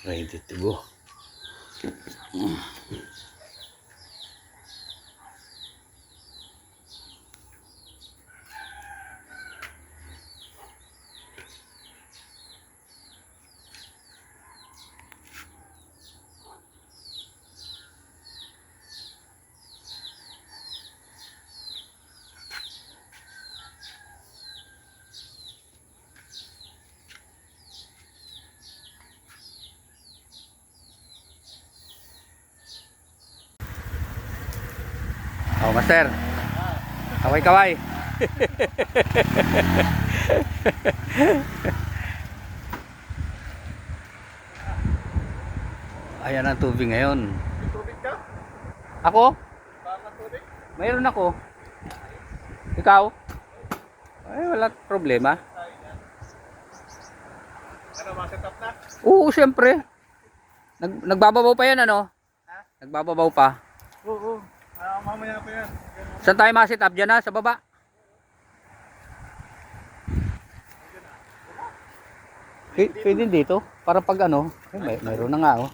Ready to go. Oh, master. Kaway-kaway. Ayan ang tubig ngayon. May tubig ka? Ako? Baka tubig? Mayroon ako. Ikaw? Ay, wala problema. Ano, masetap na? Oo, syempre. Nagbababaw pa yan, ano? Ha? Nagbababaw pa. Oo. Mamaya pa yan. Saan tayo ma-set up? Dyan na, sa baba. Pwede dito. Para pag ano. Mayroon na nga, oh.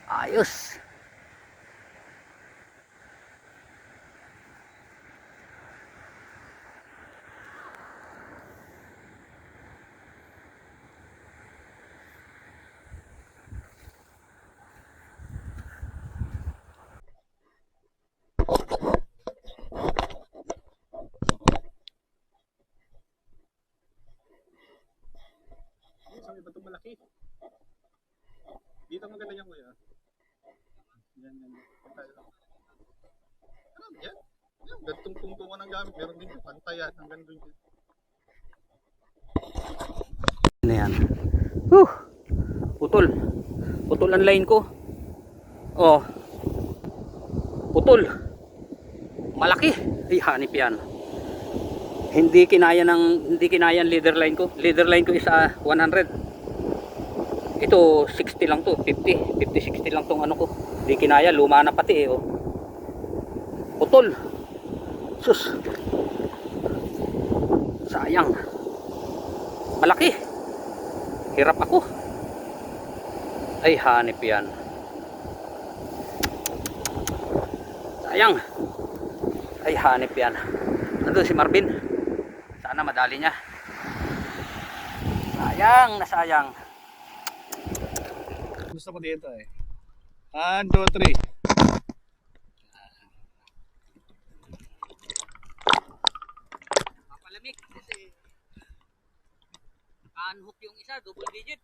Ayos. Sa iba itong malaki. Dito maganda yan, kuya. Yan. Pantay lang. Ano yan? Yan, gantong tungtungan ng gamit. Meron din yung pantayan. Hanggang doon dito. Ano yan? Putol. Putol ang line ko. Oh. Putol. Malaki. Ay, hanip yan. Hindi kinaya ang leader line ko. Leader line ko is 100. Ito 60 lang to, 50, 60 lang tong ano ko. Hindi kinaya, luma na pati eh, oh. Putol. Sus. Sayang. Malaki. Hirap ako. Ay, hanip yan. Sayang. Ay, hanip yan. Nandun si Marvin. Sana madali niya. Sayang na sayang. Gusto ko dito eh. 1, 2, 3. Papalamig kasi unhook yung isa, double digit.